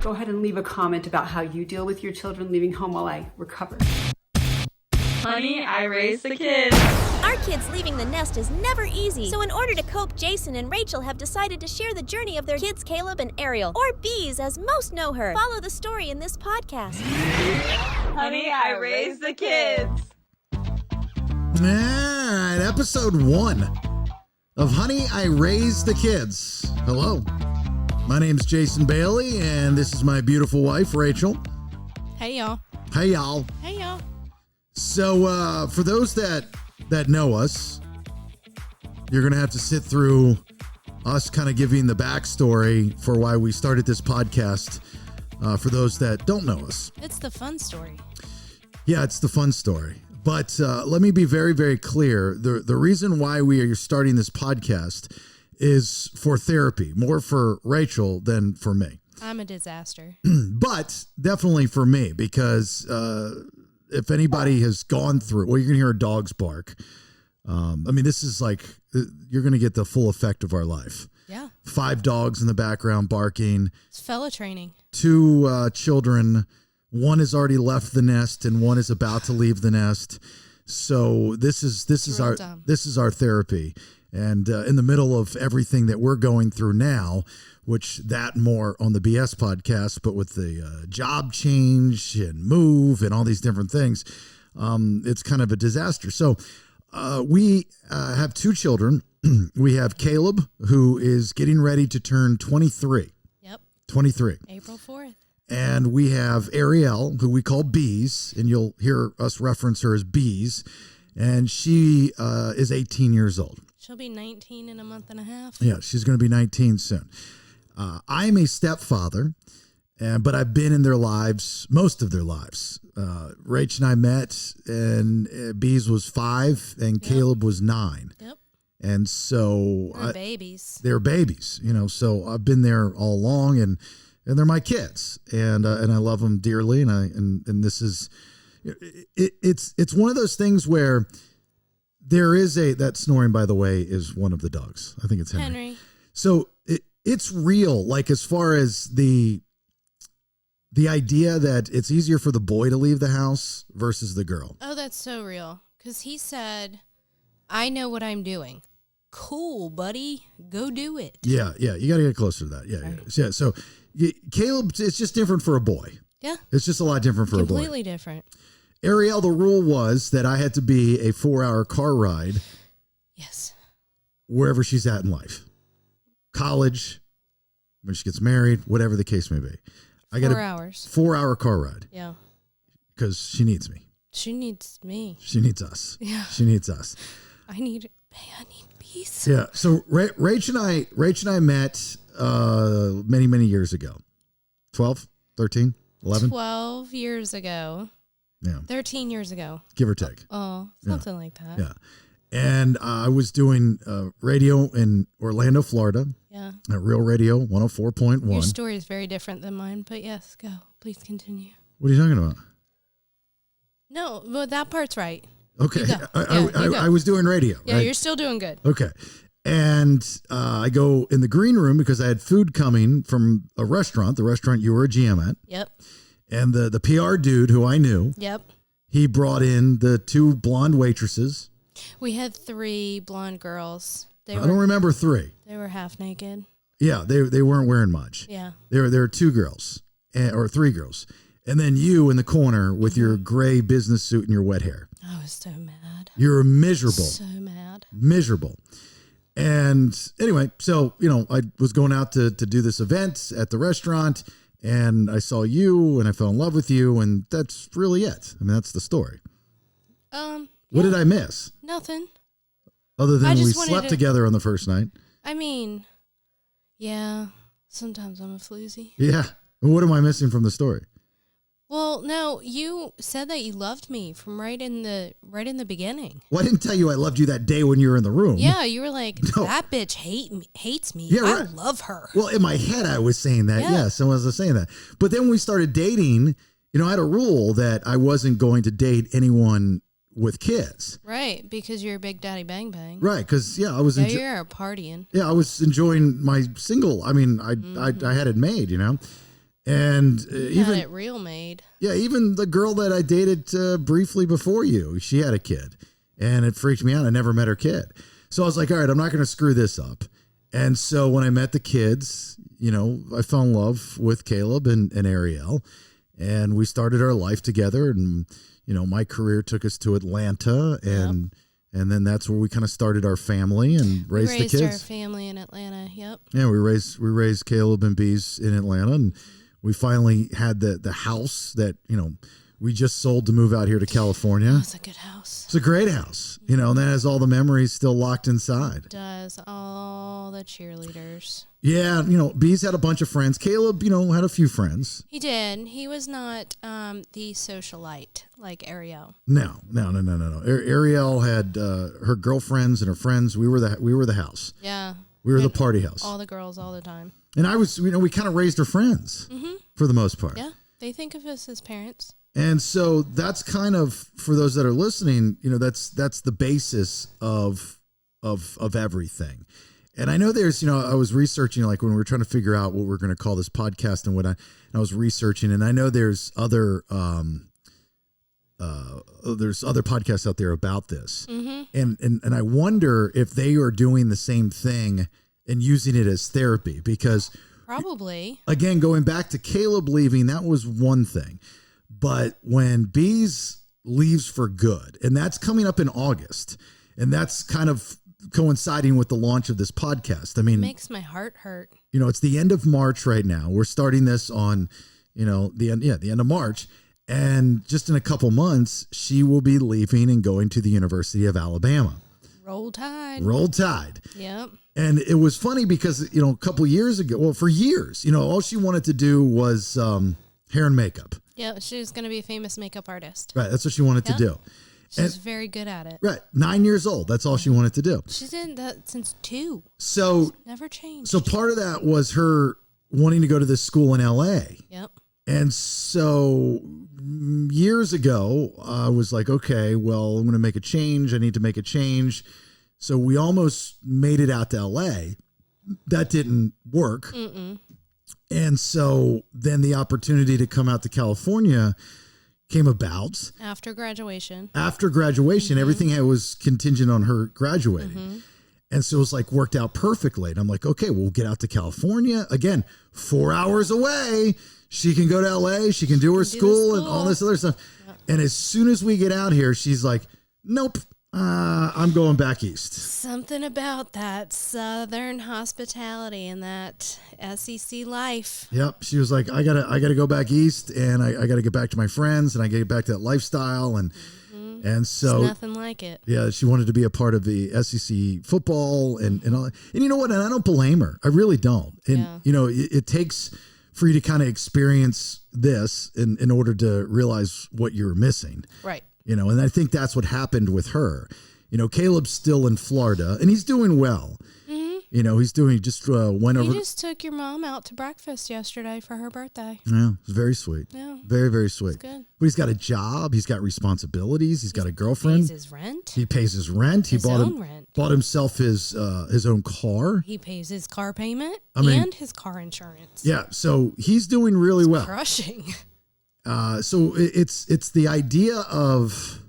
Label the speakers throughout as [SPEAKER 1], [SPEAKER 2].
[SPEAKER 1] Go ahead and leave a comment about how you deal with your children leaving home while I recover.
[SPEAKER 2] Honey, I raised the kids.
[SPEAKER 3] Our kids leaving the nest is never easy. So in order to cope, Jason and Rachel have decided to share the journey of their kids, Caleb and Ariel, or Bees as most know her. Follow the story in this podcast.
[SPEAKER 2] Honey, I raised the kids.
[SPEAKER 4] All right, episode 1 of Honey, I Raised the Kids. Hello, my name's Jason Bailey, and this is my beautiful wife, Rachel.
[SPEAKER 5] Hey, y'all.
[SPEAKER 4] Hey, y'all.
[SPEAKER 5] Hey, y'all.
[SPEAKER 4] So, for those that know us, you're going to have to sit through us kind of giving the backstory for why we started this podcast. For those that don't know us.
[SPEAKER 5] It's the fun story.
[SPEAKER 4] Yeah, it's the fun story. But let me be very, very clear. The reason why we are starting this podcast is for therapy, more for Rachel than for me.
[SPEAKER 5] I'm a disaster.
[SPEAKER 4] But definitely for me, because if anybody has gone through, well, you're going to hear dogs bark. This is like, you're going to get the full effect of our life.
[SPEAKER 5] Yeah.
[SPEAKER 4] 5 dogs in the background barking.
[SPEAKER 5] It's fella training.
[SPEAKER 4] 2 children. 1 has already left the nest and 1 is about to leave the nest. So this is our therapy. And in the middle of everything that we're going through now, which that more on the BS podcast, but with the job change and move and all these different things, it's kind of a disaster. So we have 2 children. We have Caleb, who is getting ready to turn 23.
[SPEAKER 5] Yep.
[SPEAKER 4] 23.
[SPEAKER 5] April 4th.
[SPEAKER 4] And we have Ariel, who we call Bees, and you'll hear us reference her as Bees. And she is 18 years old.
[SPEAKER 5] She'll be 19 in a month and a half.
[SPEAKER 4] Yeah, she's going to be 19 soon. I'm a stepfather, but I've been in their lives, most of their lives. Rach and I met, and Bees was 5, and Caleb was 9.
[SPEAKER 5] Yep.
[SPEAKER 4] And so
[SPEAKER 5] They're babies.
[SPEAKER 4] They're babies, so I've been there all along, and they're my kids, and I love them dearly, and this is it's one of those things where there is that snoring, by the way, is one of the dogs. I think it's Henry. So it's real, like as far as the idea that it's easier for the boy to leave the house versus the girl.
[SPEAKER 5] Oh, that's so real. Because he said, I know what I'm doing. Cool, buddy. Go do it.
[SPEAKER 4] Yeah. You got to get closer to that. Yeah. So Caleb, it's just different for a boy.
[SPEAKER 5] Yeah.
[SPEAKER 4] It's just a lot different for a boy.
[SPEAKER 5] Completely different.
[SPEAKER 4] Ariel, the rule was that I had to be a 4-hour car ride.
[SPEAKER 5] Yes.
[SPEAKER 4] Wherever she's at in life. College, when she gets married, whatever the case may be. I got
[SPEAKER 5] 4 hours.
[SPEAKER 4] 4-hour car ride.
[SPEAKER 5] Yeah.
[SPEAKER 4] Because she needs me.
[SPEAKER 5] She needs me.
[SPEAKER 4] She needs us.
[SPEAKER 5] Yeah.
[SPEAKER 4] She needs us.
[SPEAKER 5] I need peace.
[SPEAKER 4] Yeah. So Rach and I met many, many years ago. 12, 13, 11?
[SPEAKER 5] 12 years ago.
[SPEAKER 4] Yeah.
[SPEAKER 5] 13 years ago.
[SPEAKER 4] Give or take.
[SPEAKER 5] Oh, something like that.
[SPEAKER 4] Yeah. And I was doing radio in Orlando, Florida.
[SPEAKER 5] Yeah.
[SPEAKER 4] At Real Radio 104.1.
[SPEAKER 5] Your story is very different than mine, but yes, go. Please continue.
[SPEAKER 4] What are you talking about?
[SPEAKER 5] No, well, that part's right.
[SPEAKER 4] Okay.
[SPEAKER 5] You go.
[SPEAKER 4] I was doing radio.
[SPEAKER 5] Yeah,
[SPEAKER 4] right?
[SPEAKER 5] you're still doing good.
[SPEAKER 4] Okay. And I go in the green room because I had food coming from a restaurant, the restaurant you were a GM at.
[SPEAKER 5] Yep.
[SPEAKER 4] And the PR dude who I knew,
[SPEAKER 5] Yep.
[SPEAKER 4] he brought in the 2 blonde waitresses.
[SPEAKER 5] We had 3 blonde girls. I
[SPEAKER 4] don't remember 3.
[SPEAKER 5] They were half naked.
[SPEAKER 4] Yeah, they weren't wearing much.
[SPEAKER 5] Yeah.
[SPEAKER 4] There were 2 girls, or 3 girls. And then you in the corner with your gray business suit and your wet hair.
[SPEAKER 5] I was so mad.
[SPEAKER 4] You were miserable.
[SPEAKER 5] So mad.
[SPEAKER 4] Miserable. And anyway, so, I was going out to do this event at the restaurant, and I saw you, and I fell in love with you, and that's really it. I mean, that's the story. What did I miss?
[SPEAKER 5] Nothing.
[SPEAKER 4] Other than we slept together on the first night.
[SPEAKER 5] I mean, yeah, sometimes I'm a floozy.
[SPEAKER 4] Yeah. And what am I missing from the story?
[SPEAKER 5] Well, no, you said that you loved me from right in the beginning.
[SPEAKER 4] Well, I didn't tell you I loved you that day when you were in the room.
[SPEAKER 5] Yeah, you were like, that bitch hates me.
[SPEAKER 4] Yeah, right.
[SPEAKER 5] I love her.
[SPEAKER 4] Well, in my head, I was saying that.
[SPEAKER 5] Yeah.
[SPEAKER 4] Yes, I was saying that. But then when we started dating, I had a rule that I wasn't going to date anyone with kids.
[SPEAKER 5] Right, because you're a big daddy bang bang.
[SPEAKER 4] Right, because, I was...
[SPEAKER 5] you're partying.
[SPEAKER 4] Yeah, I was enjoying my single. I mean, I had it made, And
[SPEAKER 5] Got it real made.
[SPEAKER 4] Yeah, even the girl that I dated briefly before you, she had a kid. And it freaked me out. I never met her kid. So I was like, all right, I'm not going to screw this up. And so when I met the kids, I fell in love with Caleb and Ariel. And we started our life together. And, my career took us to Atlanta. And then that's where we kind of started our family and raised the kids.
[SPEAKER 5] We raised our family in Atlanta, yep.
[SPEAKER 4] Yeah, we raised Caleb and Bees in Atlanta. And we finally had the house that, we just sold to move out here to California.
[SPEAKER 5] Oh, it's a good house.
[SPEAKER 4] It's a great house, and that has all the memories still locked inside.
[SPEAKER 5] It does. All the cheerleaders.
[SPEAKER 4] Yeah, Bees had a bunch of friends. Caleb, had a few friends.
[SPEAKER 5] He did. He was not the socialite like Ariel.
[SPEAKER 4] No. Ariel had her girlfriends and her friends. We were the house.
[SPEAKER 5] Yeah.
[SPEAKER 4] We were the party house.
[SPEAKER 5] All the girls all the time.
[SPEAKER 4] And I was, we kind of raised her friends for the most part.
[SPEAKER 5] Yeah. They think of us as parents.
[SPEAKER 4] And so that's kind of, for those that are listening, that's the basis of everything. And I know there's, I was researching, like when we were trying to figure out what we're going to call this podcast and what I was researching, and I know there's other podcasts out there about this. And I wonder if they are doing the same thing and using it as therapy, because
[SPEAKER 5] probably,
[SPEAKER 4] again, going back to Caleb leaving, that was one thing. But when Bees leaves for good, and that's coming up in August, and that's kind of coinciding with the launch of this podcast. I mean,
[SPEAKER 5] it makes my heart hurt.
[SPEAKER 4] It's the end of March right now. We're starting this on, the end of March. And just in a couple months, she will be leaving and going to the University of Alabama.
[SPEAKER 5] Roll Tide.
[SPEAKER 4] Roll Tide.
[SPEAKER 5] Yep.
[SPEAKER 4] And it was funny because, a couple years ago, well, for years, all she wanted to do was hair and makeup.
[SPEAKER 5] Yeah, she was going to be a famous makeup artist.
[SPEAKER 4] Right, that's what she wanted to do.
[SPEAKER 5] She's very good at it.
[SPEAKER 4] Right, 9 years old. That's all she wanted to do.
[SPEAKER 5] She's in that since 2.
[SPEAKER 4] So
[SPEAKER 5] she's never changed.
[SPEAKER 4] So part of that was her wanting to go to this school in L.A.
[SPEAKER 5] Yep.
[SPEAKER 4] And so years ago, I was like, okay, well, I'm going to make a change. I need to make a change. So we almost made it out to L.A. That didn't work. And so then the opportunity to come out to California came about.
[SPEAKER 5] After graduation,
[SPEAKER 4] everything was contingent on her graduating. And so it was like worked out perfectly. And I'm like, okay, we'll get out to California. Again, 4 hours away. She can go to LA. She can do her school and all this other stuff. Yep. And as soon as we get out here, she's like, nope, I'm going back east.
[SPEAKER 5] Something about that Southern hospitality and that SEC life.
[SPEAKER 4] Yep. She was like, I gotta go back east, and I gotta get back to my friends, and I gotta get back to that lifestyle. And so
[SPEAKER 5] it's nothing like it.
[SPEAKER 4] Yeah. She wanted to be a part of the SEC football and all. And you know what? And I don't blame her. I really don't. And it takes for you to kind of experience this in order to realize what you're missing.
[SPEAKER 5] Right.
[SPEAKER 4] And I think that's what happened with her. Caleb's still in Florida, and he's doing well. He's doing, just went over.
[SPEAKER 5] He just took your mom out to breakfast yesterday for her birthday.
[SPEAKER 4] Yeah, it's very sweet.
[SPEAKER 5] Yeah.
[SPEAKER 4] Very, very sweet.
[SPEAKER 5] It's good.
[SPEAKER 4] But he's got a job. He's got responsibilities. He's got a girlfriend.
[SPEAKER 5] He pays his rent.
[SPEAKER 4] He pays his rent. He bought himself his own car.
[SPEAKER 5] He pays his car payment and his car insurance.
[SPEAKER 4] Yeah, so he's doing really well.
[SPEAKER 5] Crushing.
[SPEAKER 4] So it's the idea of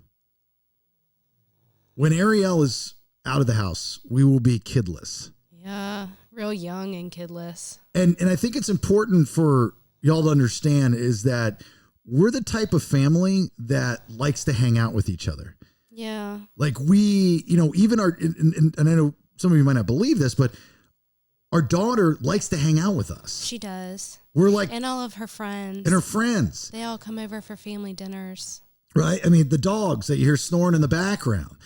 [SPEAKER 4] when Ariel is out of the house, we will be kidless.
[SPEAKER 5] Yeah, real young and kidless.
[SPEAKER 4] And I think it's important for y'all to understand is that we're the type of family that likes to hang out with each other.
[SPEAKER 5] Yeah.
[SPEAKER 4] Like we, even our, and I know some of you might not believe this, but our daughter likes to hang out with us.
[SPEAKER 5] She does.
[SPEAKER 4] We're like,
[SPEAKER 5] and all of her friends.
[SPEAKER 4] And her friends.
[SPEAKER 5] They all come over for family dinners.
[SPEAKER 4] Right? I mean, the dogs that you hear snoring in the background.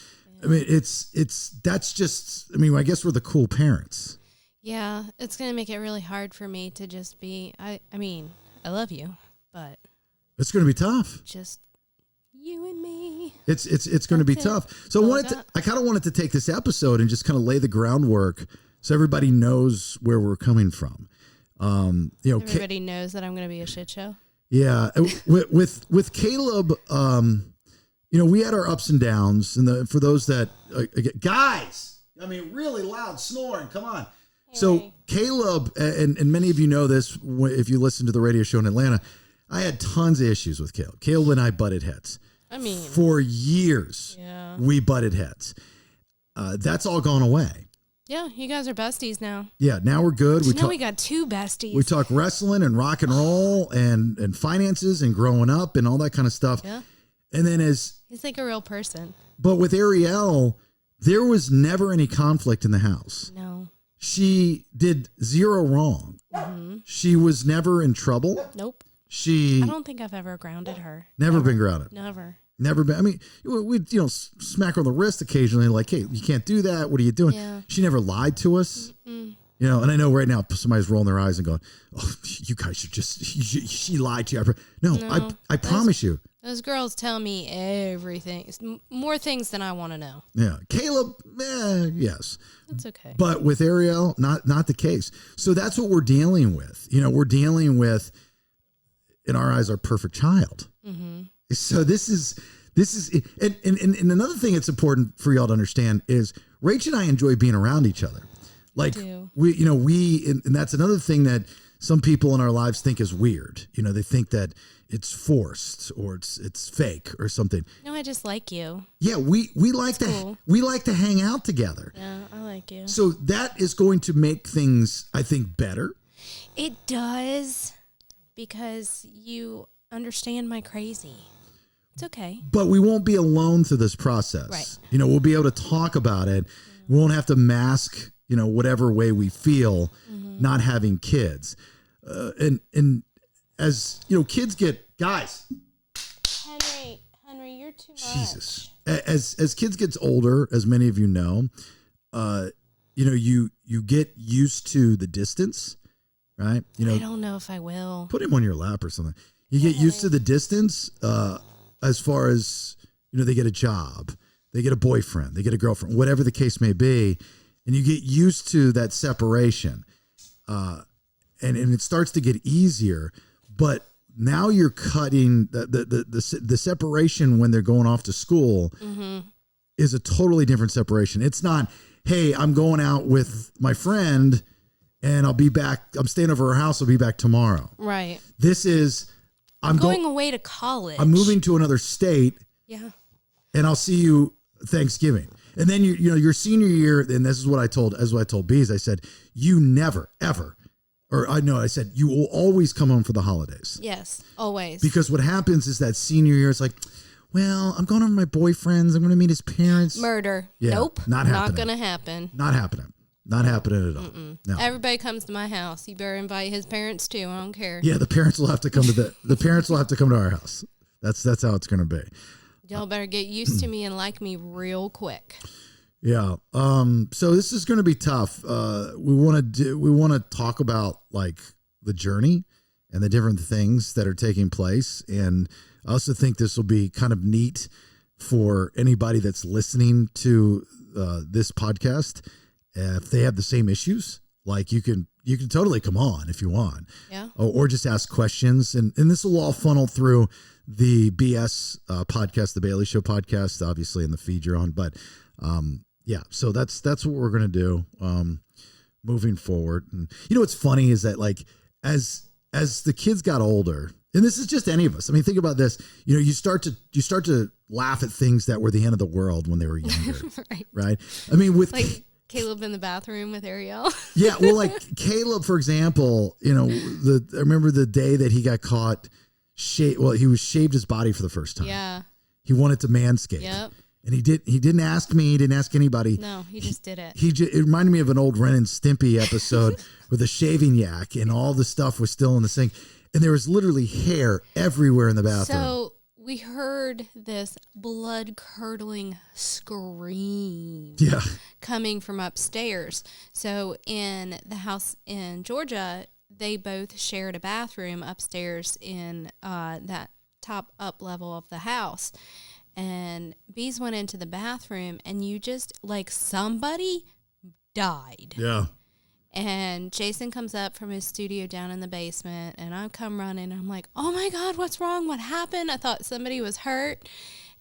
[SPEAKER 4] I mean, that's just, I guess we're the cool parents.
[SPEAKER 5] Yeah, it's going to make it really hard for me to just be, I love you, but.
[SPEAKER 4] It's going to be tough.
[SPEAKER 5] Just you and me.
[SPEAKER 4] It's going to be tough. So I kind of wanted to take this episode and just kind of lay the groundwork so everybody knows where we're coming from.
[SPEAKER 5] Everybody knows that I'm going to be a shit show.
[SPEAKER 4] Yeah. with Caleb, we had our ups and downs, and for those that guys, really loud snoring. Come on. So Caleb, and many of you know this if you listen to the radio show in Atlanta, I had tons of issues with Caleb. Caleb and I butted heads.
[SPEAKER 5] I mean,
[SPEAKER 4] for years, we butted heads. That's all gone away.
[SPEAKER 5] Yeah, you guys are besties now.
[SPEAKER 4] Yeah, now we're good.
[SPEAKER 5] We got two besties.
[SPEAKER 4] We talk wrestling and rock and roll and finances and growing up and all that kind of stuff.
[SPEAKER 5] Yeah.
[SPEAKER 4] And then
[SPEAKER 5] he's like a real person.
[SPEAKER 4] But with Ariel, there was never any conflict in the house.
[SPEAKER 5] No.
[SPEAKER 4] She did zero wrong. Mm-hmm. She was never in trouble.
[SPEAKER 5] Nope.
[SPEAKER 4] I
[SPEAKER 5] don't think I've ever grounded her.
[SPEAKER 4] Never been grounded.
[SPEAKER 5] Never
[SPEAKER 4] been. I mean, we'd, smack her on the wrist occasionally, like, hey, you can't do that. What are you doing? Yeah. She never lied to us. Mm-mm. And I know right now somebody's rolling their eyes and going, oh, you guys are just, she lied to you. No, I promise you.
[SPEAKER 5] Those girls tell me everything, more things than I want to know.
[SPEAKER 4] Yeah. Caleb, yes.
[SPEAKER 5] That's okay.
[SPEAKER 4] But with Ariel, not the case. So that's what we're dealing with. We're dealing with, in our eyes, our perfect child. Mm-hmm. So this is, and another thing that's important for y'all to understand is Rach and I enjoy being around each other. Like and that's another thing that some people in our lives think is weird. They think that it's forced or it's fake or something.
[SPEAKER 5] No, I just like you.
[SPEAKER 4] Yeah, we like we like to hang out together.
[SPEAKER 5] Yeah, I like you.
[SPEAKER 4] So that is going to make things, I think, better.
[SPEAKER 5] It does, because you understand my crazy. It's okay.
[SPEAKER 4] But we won't be alone through this process.
[SPEAKER 5] Right.
[SPEAKER 4] We'll be able to talk about it. We won't have to mask, whatever way we feel not having kids. And as, kids get, guys.
[SPEAKER 5] Henry, you're too much.
[SPEAKER 4] Jesus. As kids gets older, as many of you know, you get used to the distance, right?
[SPEAKER 5] I don't know if I will.
[SPEAKER 4] Put him on your lap or something. You get used to the distance, as far as, they get a job, they get a boyfriend, they get a girlfriend, whatever the case may be. And you get used to that separation. And it starts to get easier, but now you're cutting the separation when they're going off to school is a totally different separation. It's not, hey, I'm going out with my friend and I'll be back. I'm staying over her house. I'll be back tomorrow.
[SPEAKER 5] Right.
[SPEAKER 4] This is,
[SPEAKER 5] I'm going away to college.
[SPEAKER 4] I'm moving to another state.
[SPEAKER 5] Yeah.
[SPEAKER 4] And I'll see you Thanksgiving. And then your senior year, and this is what I told Bees. I said, you never, ever, I said, you will always come home for the holidays.
[SPEAKER 5] Yes, always.
[SPEAKER 4] Because what happens is that senior year, it's like, well, I'm going over to my boyfriend's. I'm going to meet his parents.
[SPEAKER 5] Murder.
[SPEAKER 4] Yeah,
[SPEAKER 5] nope.
[SPEAKER 4] Not happening.
[SPEAKER 5] Not going to happen.
[SPEAKER 4] Not happening. Not happening at all. No.
[SPEAKER 5] Everybody comes to my house. You better invite his parents too. I don't care.
[SPEAKER 4] Yeah, the parents will have to come to the parents will have to come to our house. That's how it's going to be.
[SPEAKER 5] Y'all better get used to me and like me real quick.
[SPEAKER 4] Yeah. So this is going to be tough. We want to talk about like the journey and the different things that are taking place. And I also think this will be kind of neat for anybody that's listening to this podcast. If they have the same issues, like you can totally come on if you want, or just ask questions. And this will all funnel through the BS podcast, the Bailey Show podcast, obviously in the feed you're on. But yeah, so that's what we're gonna do moving forward. And what's funny is that like as the kids got older, and this is just any of us. I mean, think about this. You start to laugh at things that were the end of the world when they were younger, right? I mean, with
[SPEAKER 5] like Caleb in the bathroom with Ariel.
[SPEAKER 4] Yeah, well, like Caleb, for example, I remember the day that he got caught. He was shaved his body for the first time.
[SPEAKER 5] Yeah,
[SPEAKER 4] he wanted to manscape.
[SPEAKER 5] Yep.
[SPEAKER 4] And he didn't ask me. He didn't ask anybody.
[SPEAKER 5] No, he just did it.
[SPEAKER 4] It reminded me of an old Ren and Stimpy episode with a shaving yak and all the stuff was still in the sink. And there was literally hair everywhere in the bathroom.
[SPEAKER 5] So we heard this blood-curdling scream coming from upstairs. So in the house in Georgia, they both shared a bathroom upstairs in that top up level of the house. And Bees went into the bathroom and you just, like, somebody died.
[SPEAKER 4] Yeah.
[SPEAKER 5] And Jason comes up from his studio down in the basement and I come running and I'm like, oh my God, what's wrong? What happened? I thought somebody was hurt.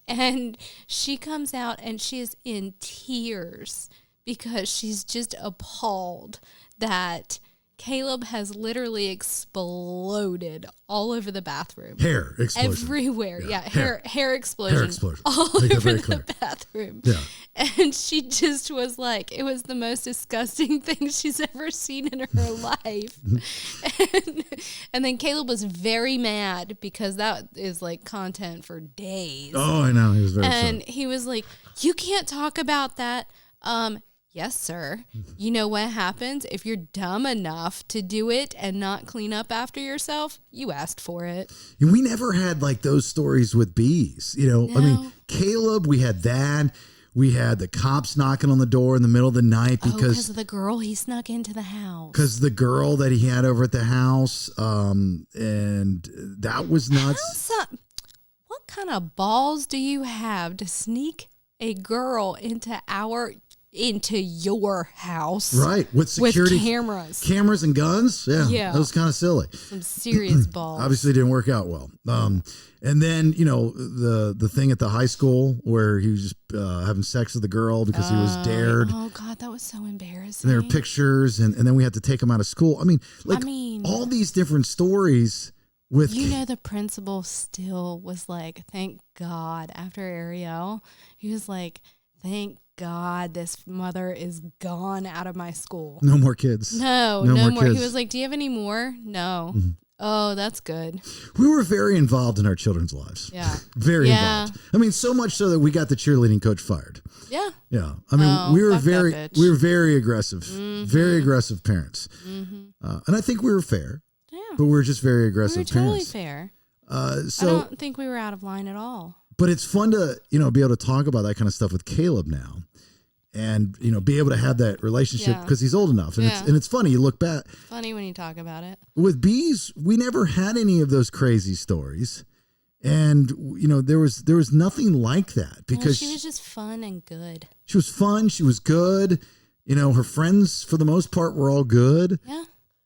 [SPEAKER 5] And she comes out and she is in tears because she's just appalled that Caleb has literally exploded all over the bathroom.
[SPEAKER 4] Hair explosion.
[SPEAKER 5] Everywhere. Yeah, hair explosion.
[SPEAKER 4] Hair explosion.
[SPEAKER 5] All over the bathroom.
[SPEAKER 4] Yeah.
[SPEAKER 5] And she just was like, it was the most disgusting thing she's ever seen in her life. And then Caleb was very mad because that is like content for days.
[SPEAKER 4] Oh, I know. He was very
[SPEAKER 5] And
[SPEAKER 4] upset.
[SPEAKER 5] he was like, you can't talk about that. Yes, sir. You know what happens if you're dumb enough to do it and not clean up after yourself? You asked for it.
[SPEAKER 4] And we never had like those stories with bees. You know,
[SPEAKER 5] No.
[SPEAKER 4] I mean, Caleb, we had that. We had the cops knocking on the door in the middle of the night
[SPEAKER 5] Because of the girl he snuck into the house.
[SPEAKER 4] because the girl that he had over at the house, and that was nuts.
[SPEAKER 5] What kind of balls do you have to sneak a girl into your house?
[SPEAKER 4] Right, with security
[SPEAKER 5] cameras
[SPEAKER 4] and guns. Yeah. That was kind of silly.
[SPEAKER 5] Some serious balls.
[SPEAKER 4] Obviously didn't work out well. And then, you know, the thing at the high school where he was just having sex with the girl because he was dared.
[SPEAKER 5] Oh, God, that was so embarrassing.
[SPEAKER 4] And there were pictures, and then we had to take him out of school. I mean, all these different stories with...
[SPEAKER 5] You know, the principal still was like, thank God, after Ariel, he was like, thank God this mother is gone out of my school.
[SPEAKER 4] No more kids.
[SPEAKER 5] No more.
[SPEAKER 4] Kids.
[SPEAKER 5] He was like, do you have any more? No. Mm-hmm. Oh, that's good.
[SPEAKER 4] We were very involved in our children's lives.
[SPEAKER 5] Yeah.
[SPEAKER 4] Very involved. I mean, so much so that we got the cheerleading coach fired.
[SPEAKER 5] Yeah.
[SPEAKER 4] Yeah. I mean, we were very aggressive, very aggressive parents. Mm-hmm. And I think we were fair. Yeah. But we were just very aggressive
[SPEAKER 5] parents. Totally
[SPEAKER 4] fair.
[SPEAKER 5] I don't think we were out of line at all.
[SPEAKER 4] But it's fun to, you know, be able to talk about that kind of stuff with Caleb now. And, you know, be able to have that relationship because he's old enough. And it's funny. You look back.
[SPEAKER 5] Funny when you talk about it.
[SPEAKER 4] With bees, we never had any of those crazy stories. And, you know, there was nothing like that because
[SPEAKER 5] she was just fun and good.
[SPEAKER 4] She was fun. She was good. You know, her friends, for the most part, were all good.
[SPEAKER 5] Yeah.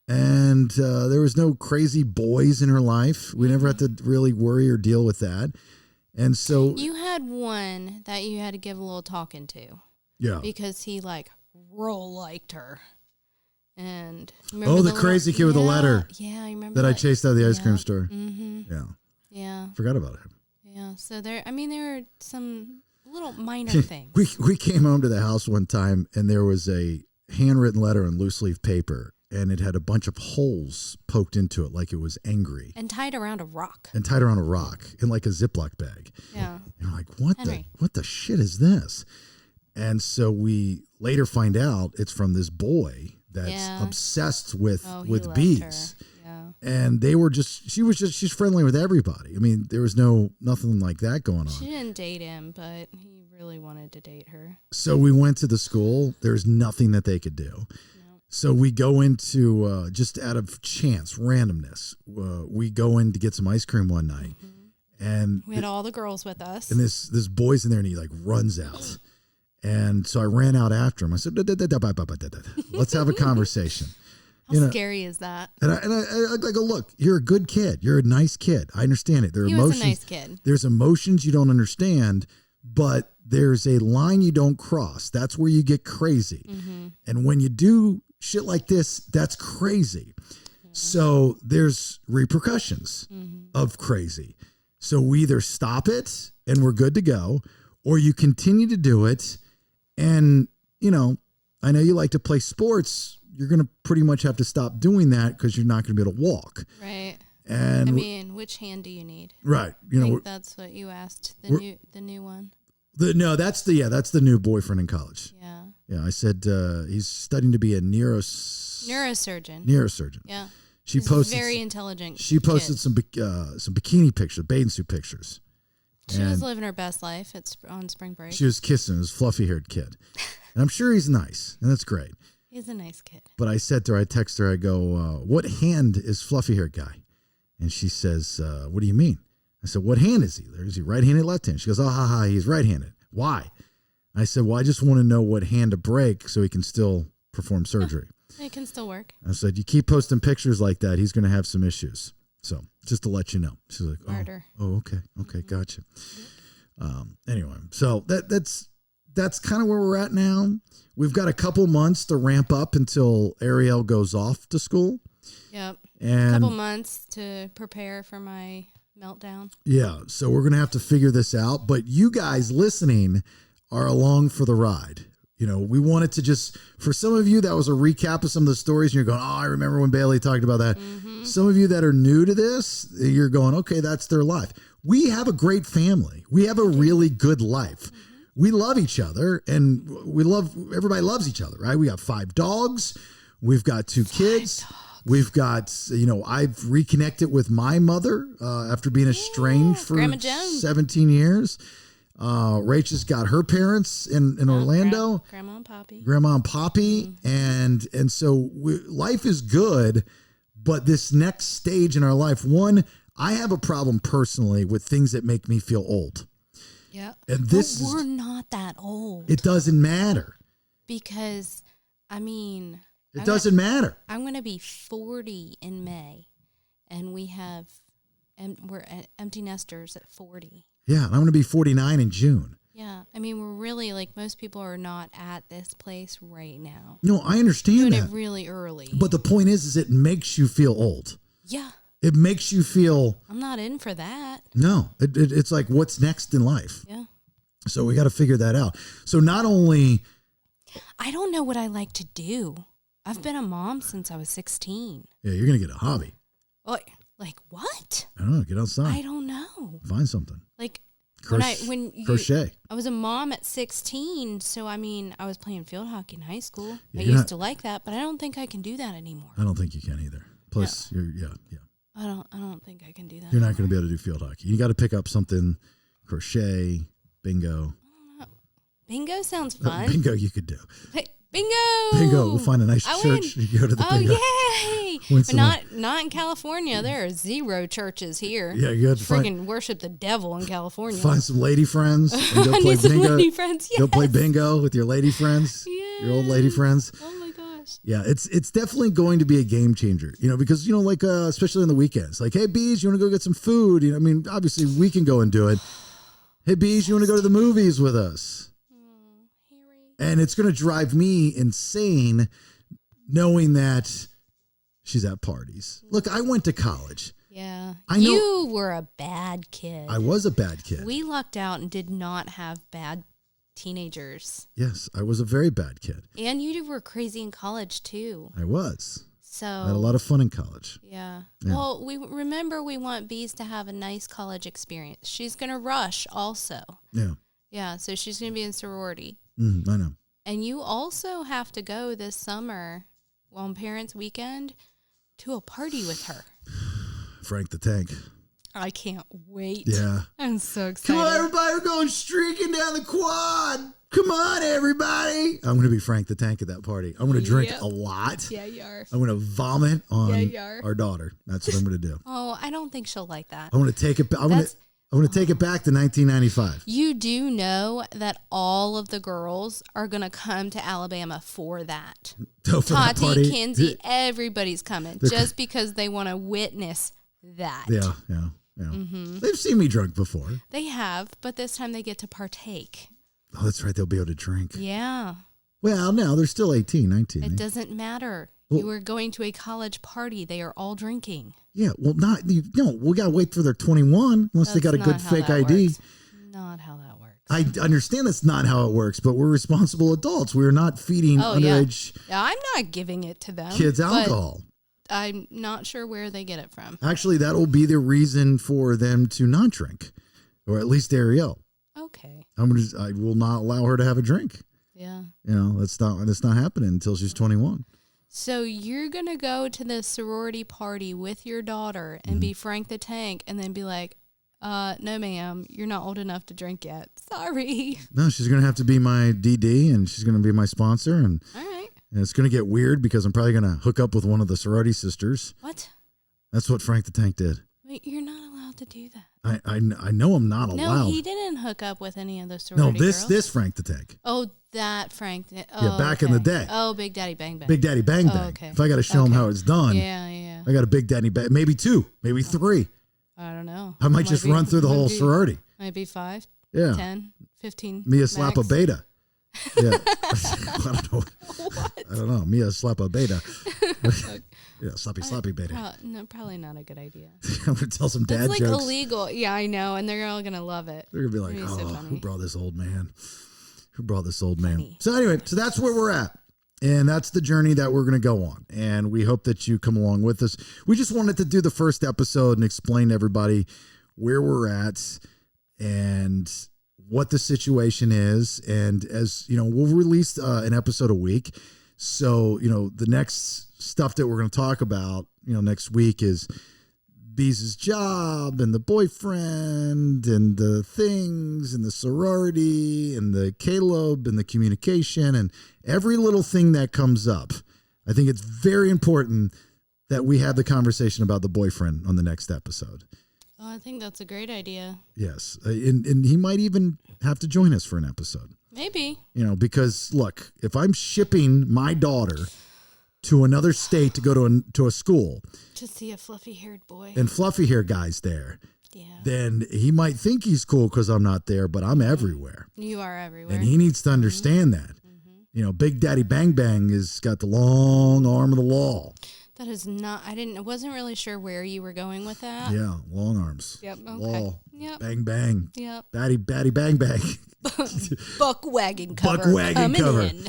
[SPEAKER 4] And there was no crazy boys in her life. We never had to really worry or deal with that. And so
[SPEAKER 5] you had one that you had to give a little talking to.
[SPEAKER 4] Yeah.
[SPEAKER 5] Because he like liked her. And
[SPEAKER 4] the crazy kid with the letter.
[SPEAKER 5] Yeah, I remember
[SPEAKER 4] that I chased out of the ice cream store.
[SPEAKER 5] Mm-hmm.
[SPEAKER 4] Yeah.
[SPEAKER 5] Yeah.
[SPEAKER 4] Forgot about him.
[SPEAKER 5] Yeah. So there are some little minor things.
[SPEAKER 4] We came home to the house one time and there was a handwritten letter on loose leaf paper and it had a bunch of holes poked into it like it was angry.
[SPEAKER 5] And tied around a rock.
[SPEAKER 4] In like a Ziploc bag.
[SPEAKER 5] Yeah.
[SPEAKER 4] And we're like, what the shit is this? And so we later find out it's from this boy that's obsessed with bees.
[SPEAKER 5] Yeah.
[SPEAKER 4] And she's friendly with everybody. I mean, there was nothing like that going on.
[SPEAKER 5] She didn't date him, but he really wanted to date her.
[SPEAKER 4] So we went to the school. There's nothing that they could do. No. So we go into, just out of chance, randomness, we go in to get some ice cream one night. Mm-hmm. And
[SPEAKER 5] we had all the girls with us.
[SPEAKER 4] And this boy's in there and he like runs out. And so I ran out after him. I said, let's have a conversation.
[SPEAKER 5] How scary is that?
[SPEAKER 4] And I go, look, you're a good kid. You're a nice kid. I understand it.
[SPEAKER 5] He was a nice kid.
[SPEAKER 4] There's emotions you don't understand, but there's a line you don't cross. That's where you get crazy. Mm-hmm. And when you do shit like this, that's crazy. Yeah. So there's repercussions of crazy. So we either stop it and we're good to go, or you continue to do it. And, you know, I know you like to play sports. You're going to pretty much have to stop doing that because you're not going to be able to walk.
[SPEAKER 5] Right.
[SPEAKER 4] And
[SPEAKER 5] I mean, which hand do you need?
[SPEAKER 4] Right.
[SPEAKER 5] I think that's what you asked, the new one.
[SPEAKER 4] That's the new boyfriend in college.
[SPEAKER 5] Yeah.
[SPEAKER 4] Yeah. I said he's studying to be a
[SPEAKER 5] neurosurgeon. Yeah.
[SPEAKER 4] She posted
[SPEAKER 5] very intelligent.
[SPEAKER 4] She posted some bikini pictures, bathing suit pictures.
[SPEAKER 5] She was living her best life on spring break.
[SPEAKER 4] She was kissing his fluffy-haired kid. And I'm sure he's nice, and that's great.
[SPEAKER 5] He's a nice kid.
[SPEAKER 4] But I said to her, I text her, I go, what hand is fluffy-haired guy? And she says, what do you mean? I said, what hand is he? Is he right-handed, left-handed? She goes, oh, ha, he's right-handed. Why? I said, well, I just want to know what hand to break so he can still perform surgery.
[SPEAKER 5] It can still work.
[SPEAKER 4] I said, you keep posting pictures like that, he's going to have some issues. So just to let you know. She's like,
[SPEAKER 5] Murder.
[SPEAKER 4] Oh, okay. Okay. Gotcha. Yep. Anyway, so that's that's kind of where we're at now. We've got a couple months to ramp up until Ariel goes off to school.
[SPEAKER 5] Yep.
[SPEAKER 4] And
[SPEAKER 5] a couple months to prepare for my meltdown.
[SPEAKER 4] Yeah. So we're going to have to figure this out. But you guys listening are along for the ride. You know, we wanted to just, for some of you, that was a recap of some of the stories. And you're going, oh, I remember when Bailey talked about that. Mm-hmm. Some of you that are new to this, you're going, okay, that's their life. We have a great family. We have a really good life. Mm-hmm. We love each other, and everybody loves each other, right? We got 5 dogs. We've got 2 kids. Dogs. We've got, I've reconnected with my mother after being estranged for 17 years. Rachel's got her parents in Orlando.
[SPEAKER 5] Grandma and Poppy.
[SPEAKER 4] Mm-hmm. And so life is good, but this next stage in our life, one, I have a problem personally with things that make me feel old.
[SPEAKER 5] Yeah.
[SPEAKER 4] And
[SPEAKER 5] we're not that old.
[SPEAKER 4] It doesn't matter.
[SPEAKER 5] Because,
[SPEAKER 4] it doesn't matter.
[SPEAKER 5] I'm going to be 40 in May, and we're empty nesters at 40.
[SPEAKER 4] Yeah, and I'm going to be 49 in June.
[SPEAKER 5] Yeah, we're really, most people are not at this place right now.
[SPEAKER 4] No, I understand
[SPEAKER 5] doing
[SPEAKER 4] that.
[SPEAKER 5] It really early.
[SPEAKER 4] But the point is it makes you feel old.
[SPEAKER 5] Yeah.
[SPEAKER 4] It makes you feel...
[SPEAKER 5] I'm not in for that.
[SPEAKER 4] No, it's like, what's next in life?
[SPEAKER 5] Yeah.
[SPEAKER 4] So we got to figure that out. So not only...
[SPEAKER 5] I don't know what I like to do. I've been a mom since I was 16.
[SPEAKER 4] Yeah, you're going to get a hobby.
[SPEAKER 5] Like what?
[SPEAKER 4] I don't know. Get outside.
[SPEAKER 5] I don't know.
[SPEAKER 4] Find something.
[SPEAKER 5] Crochet.
[SPEAKER 4] I
[SPEAKER 5] was a mom at 16, so I was playing field hockey in high school.
[SPEAKER 4] Yeah,
[SPEAKER 5] I used to like that, but I don't think I can do that anymore.
[SPEAKER 4] I don't think you can either. Plus, yeah.
[SPEAKER 5] I don't think I can do that.
[SPEAKER 4] You're not going to be able to do field hockey. You got to pick up something, crochet, bingo.
[SPEAKER 5] I don't know. Bingo sounds fun.
[SPEAKER 4] Bingo you could do.
[SPEAKER 5] Hey, bingo.
[SPEAKER 4] Bingo. We'll find a nice church. You go to the bingo.
[SPEAKER 5] Oh, yay. But not in California. There are 0 chururs here.
[SPEAKER 4] Yeah, you have to
[SPEAKER 5] freaking worship the devil in California.
[SPEAKER 4] Find some lady friends. And go
[SPEAKER 5] I
[SPEAKER 4] play
[SPEAKER 5] need some
[SPEAKER 4] bingo.
[SPEAKER 5] lady friends, yes.
[SPEAKER 4] Go play bingo with your lady friends.
[SPEAKER 5] Yes.
[SPEAKER 4] Your old lady friends.
[SPEAKER 5] Oh my gosh.
[SPEAKER 4] Yeah, it's definitely going to be a game changer, because, especially on the weekends, like, hey, Bees, you want to go get some food? Obviously we can go and do it. Hey, Bees, you want to go to the movies with us? And it's going to drive me insane knowing that she's at parties. Look, I went to college.
[SPEAKER 5] Yeah.
[SPEAKER 4] I know
[SPEAKER 5] you were a bad kid.
[SPEAKER 4] I was a bad kid.
[SPEAKER 5] We lucked out and did not have bad teenagers.
[SPEAKER 4] Yes, I was a very bad kid.
[SPEAKER 5] And you were crazy in college, too.
[SPEAKER 4] I was.
[SPEAKER 5] So
[SPEAKER 4] I had a lot of fun in college.
[SPEAKER 5] Yeah. Well, we want Bees to have a nice college experience. She's going to rush also.
[SPEAKER 4] Yeah.
[SPEAKER 5] Yeah, so she's going to be in sorority.
[SPEAKER 4] I know.
[SPEAKER 5] And you also have to go this summer on Parents' Weekend to a party with her.
[SPEAKER 4] Frank the Tank.
[SPEAKER 5] I can't wait.
[SPEAKER 4] Yeah.
[SPEAKER 5] I'm so excited.
[SPEAKER 4] Come on, everybody. We're going streaking down the quad. Come on, everybody. I'm going to be Frank the Tank at that party. I'm going to drink a lot.
[SPEAKER 5] Yeah, you are.
[SPEAKER 4] I'm going to vomit on our daughter. That's what I'm going to do.
[SPEAKER 5] Oh, I don't think she'll like that.
[SPEAKER 4] I want to take it. I'm going to take it back to 1995.
[SPEAKER 5] You do know that all of the girls are going to come to Alabama for that. Tati, Kenzie, everybody's coming just because they want to witness that.
[SPEAKER 4] Yeah. Mm-hmm. They've seen me drunk before.
[SPEAKER 5] They have, but this time they get to partake.
[SPEAKER 4] Oh, that's right. They'll be able to drink.
[SPEAKER 5] Yeah.
[SPEAKER 4] Well, no, they're still 18, 19.
[SPEAKER 5] It doesn't matter. Well, you are going to a college party. They are all drinking.
[SPEAKER 4] Yeah. Well, we got to wait for their 21 unless they got a good fake ID.
[SPEAKER 5] Works. Not how that works.
[SPEAKER 4] I understand that's not how it works, but we're responsible adults. We're not feeding underage.
[SPEAKER 5] Yeah, I'm not giving it to them.
[SPEAKER 4] Kids alcohol.
[SPEAKER 5] I'm not sure where they get it from.
[SPEAKER 4] Actually, that'll be the reason for them to not drink, or at least Ariel.
[SPEAKER 5] Okay.
[SPEAKER 4] I will not allow her to have a drink.
[SPEAKER 5] Yeah.
[SPEAKER 4] That's not happening until she's 21.
[SPEAKER 5] So you're going to go to the sorority party with your daughter and be Frank the Tank and then be like, no, ma'am, you're not old enough to drink yet. Sorry.
[SPEAKER 4] No, she's going to have to be my DD and she's going to be my sponsor. And,
[SPEAKER 5] all right.
[SPEAKER 4] And it's going to get weird because I'm probably going to hook up with one of the sorority sisters.
[SPEAKER 5] What?
[SPEAKER 4] That's what Frank the Tank did.
[SPEAKER 5] Wait, you're not allowed to do that.
[SPEAKER 4] I know I'm not allowed.
[SPEAKER 5] No, he didn't hook up with any of those sorority girls.
[SPEAKER 4] This Frank the Tank.
[SPEAKER 5] Oh, that Frank.
[SPEAKER 4] Back in the day.
[SPEAKER 5] Oh, Big Daddy Bang Bang.
[SPEAKER 4] Big Daddy Bang Bang.
[SPEAKER 5] Oh, okay.
[SPEAKER 4] If I got to show him how it's done.
[SPEAKER 5] Yeah.
[SPEAKER 4] I got a Big Daddy Bang, maybe 2, maybe 3.
[SPEAKER 5] I don't know.
[SPEAKER 4] I might just run through the whole sorority.
[SPEAKER 5] Might be 5,
[SPEAKER 4] yeah.
[SPEAKER 5] 10, 15.
[SPEAKER 4] Me a slap
[SPEAKER 5] max.
[SPEAKER 4] a beta. Yeah. I don't know.
[SPEAKER 5] What?
[SPEAKER 4] I don't know. Mia slappa beta. Yeah, sloppy beta.
[SPEAKER 5] No, probably not a good idea.
[SPEAKER 4] I'm going to tell some dad
[SPEAKER 5] That's
[SPEAKER 4] jokes.
[SPEAKER 5] like illegal. Yeah, I know. And they're all going to love it.
[SPEAKER 4] They're going to be like,
[SPEAKER 5] so
[SPEAKER 4] who brought this old man?
[SPEAKER 5] Funny.
[SPEAKER 4] So anyway, so that's where we're at. And that's the journey that we're going to go on. And we hope that you come along with us. We just wanted to do the first episode and explain to everybody where we're at and what the situation is. And as you know, we'll release an episode a week. So, the next stuff that we're going to talk about, next week is Bees' job and the boyfriend and the things and the sorority and the Caleb and the communication and every little thing that comes up. I think it's very important that we have the conversation about the boyfriend on the next episode.
[SPEAKER 5] Oh, I think that's a great idea.
[SPEAKER 4] Yes. And he might even have to join us for an episode.
[SPEAKER 5] Maybe.
[SPEAKER 4] Because look, if I'm shipping my daughter to another state to go to a school
[SPEAKER 5] to see a fluffy-haired boy
[SPEAKER 4] and fluffy hair guys there,
[SPEAKER 5] yeah,
[SPEAKER 4] then he might think he's cool because I'm not there, but I'm everywhere.
[SPEAKER 5] You are everywhere.
[SPEAKER 4] And he needs to understand that. Big Daddy Bang Bang has got the long arm of the law.
[SPEAKER 5] That is not, I wasn't really sure where you were going with that.
[SPEAKER 4] Yeah, long arms.
[SPEAKER 5] Yep, okay.
[SPEAKER 4] Law.
[SPEAKER 5] Yep.
[SPEAKER 4] Bang Bang.
[SPEAKER 5] Yep.
[SPEAKER 4] Batty Bang Bang.
[SPEAKER 5] Buck wagon cover.
[SPEAKER 4] Buck wagon cover.
[SPEAKER 5] In.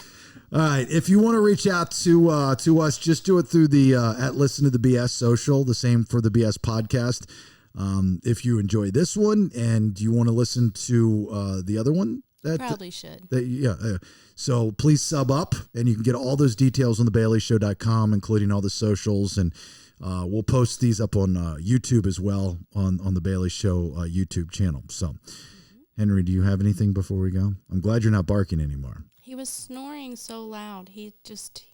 [SPEAKER 4] All right. If you want to reach out to us, just do it through the at Listen to the BS social. The same for the BS podcast. If you enjoy this one and you want to listen to the other one,
[SPEAKER 5] probably should.
[SPEAKER 4] Yeah. So please sub up, and you can get all those details on thebaileyshow.com, including all the socials, and we'll post these up on YouTube as well on the Bailey Show YouTube channel. So, Henry, do you have anything before we go? I'm glad you're not barking anymore.
[SPEAKER 5] He was snoring so loud. He just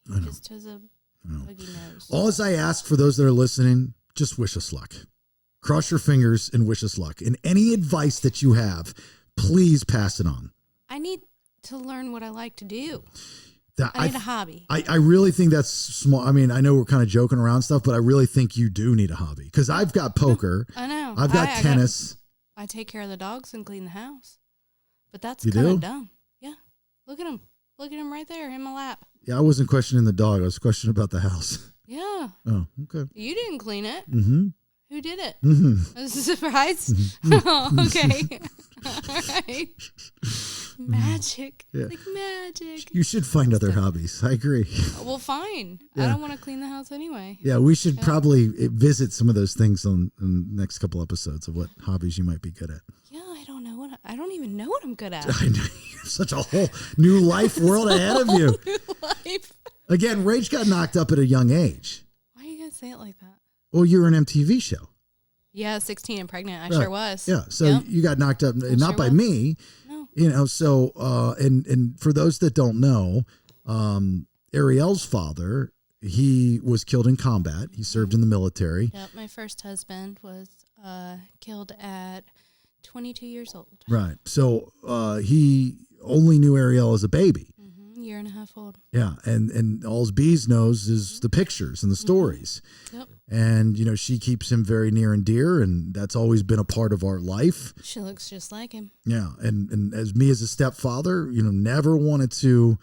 [SPEAKER 5] has a buggy nose.
[SPEAKER 4] All as I ask for those that are listening, just wish us luck. Cross your fingers and wish us luck. And any advice that you have, please pass it on.
[SPEAKER 5] I need to learn what I like to do.
[SPEAKER 4] I
[SPEAKER 5] need a hobby.
[SPEAKER 4] I really think that's small. I mean, I know we're kind of joking around stuff, but I really think you do need a hobby. Because I've got poker.
[SPEAKER 5] I know.
[SPEAKER 4] I've got tennis.
[SPEAKER 5] I take care of the dogs and clean the house. But that's
[SPEAKER 4] kind
[SPEAKER 5] of dumb. Yeah. Look at him. Look at him right there in my lap.
[SPEAKER 4] Yeah, I wasn't questioning the dog. I was questioning about the house.
[SPEAKER 5] Yeah.
[SPEAKER 4] Oh, okay.
[SPEAKER 5] You didn't clean it.
[SPEAKER 4] Mm-hmm.
[SPEAKER 5] Who did it?
[SPEAKER 4] Mm-hmm.
[SPEAKER 5] Was it a surprise? Oh, okay. All right. Magic.
[SPEAKER 4] Yeah.
[SPEAKER 5] Like magic.
[SPEAKER 4] You should find other hobbies. I agree.
[SPEAKER 5] Well, fine.
[SPEAKER 4] Yeah.
[SPEAKER 5] I don't want to clean the house anyway.
[SPEAKER 4] Yeah, we should probably visit some of those things on the next couple episodes of what hobbies you might be good at.
[SPEAKER 5] Yeah, I don't even know what I'm good at.
[SPEAKER 4] I know. You have such a whole new life world ahead of you.
[SPEAKER 5] New life.
[SPEAKER 4] Again, Rach got knocked up at a young age.
[SPEAKER 5] Why are you going to say it like that?
[SPEAKER 4] Well, you're an MTV show.
[SPEAKER 5] Yeah, 16 and pregnant. I
[SPEAKER 4] Right.
[SPEAKER 5] sure was.
[SPEAKER 4] Yeah, so you got knocked up, not
[SPEAKER 5] sure
[SPEAKER 4] by
[SPEAKER 5] was.
[SPEAKER 4] me.
[SPEAKER 5] No.
[SPEAKER 4] So, and for those that don't know, Ariel's father, he was killed in combat. He served in the military.
[SPEAKER 5] Yep, my first husband was killed at 22 years old.
[SPEAKER 4] Right. So he only knew Ariel as a baby.
[SPEAKER 5] Year and a half old.
[SPEAKER 4] Yeah. And all Bees knows is the pictures and the stories.
[SPEAKER 5] Yep.
[SPEAKER 4] And, she keeps him very near and dear, and that's always been a part of our life.
[SPEAKER 5] She looks just like him.
[SPEAKER 4] Yeah. And as me as a stepfather, never wanted to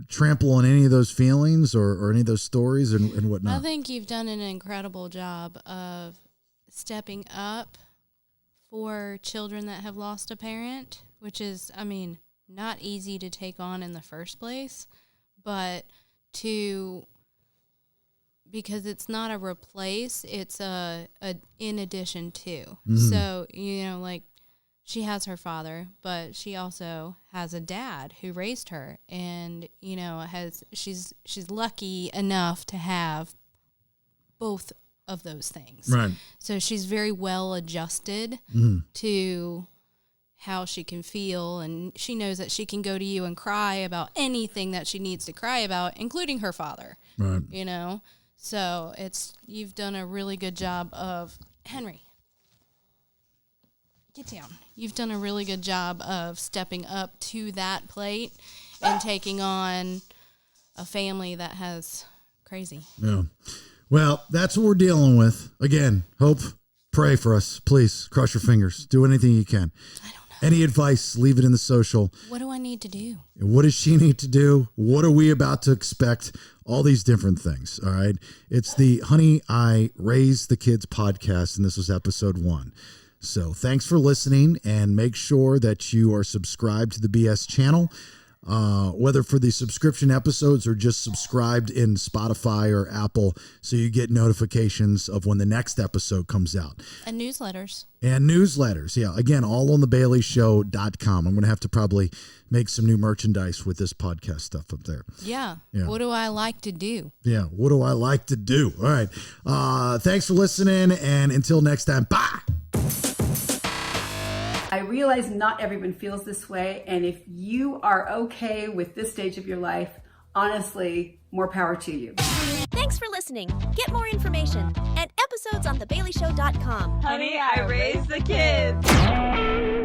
[SPEAKER 4] trample on any of those feelings or any of those stories and whatnot.
[SPEAKER 5] I think you've done an incredible job of stepping up for children that have lost a parent, which is, not easy to take on in the first place, but because it's not a replace, it's a in addition to. Mm-hmm. So, she has her father, but she also has a dad who raised her, and she's lucky enough to have both of those things.
[SPEAKER 4] Right.
[SPEAKER 5] So she's very well adjusted to how she can feel, and she knows that she can go to you and cry about anything that she needs to cry about, including her father.
[SPEAKER 4] Right.
[SPEAKER 5] So you've done a really good job of Henry. Get down. You've done a really good job of stepping up to that plate and taking on a family that has crazy.
[SPEAKER 4] Yeah. Well, that's what we're dealing with. Again, hope, pray for us. Please cross your fingers. Do anything you can.
[SPEAKER 5] I don't know.
[SPEAKER 4] Any advice, leave it in the social.
[SPEAKER 5] What do I need to do?
[SPEAKER 4] What does she need to do? What are we about to expect? All these different things, all right? It's the Honey, I Raised the Kids podcast, and this was episode 1. So thanks for listening, and make sure that you are subscribed to the BS channel, whether for the subscription episodes or just subscribed in Spotify or Apple, so you get notifications of when the next episode comes out.
[SPEAKER 5] And newsletters. Yeah.
[SPEAKER 4] Again, all on thebaileyshow.com. I'm going to have to probably make some new merchandise with this podcast stuff up there.
[SPEAKER 5] Yeah. What do I like to do?
[SPEAKER 4] Yeah. What do I like to do? All right. Thanks for listening. And until next time, bye.
[SPEAKER 1] I realize not everyone feels this way, and if you are okay with this stage of your life, honestly, more power to you.
[SPEAKER 3] Thanks for listening. Get more information and episodes on thebaileyshow.com.
[SPEAKER 2] Honey, I raised the kids.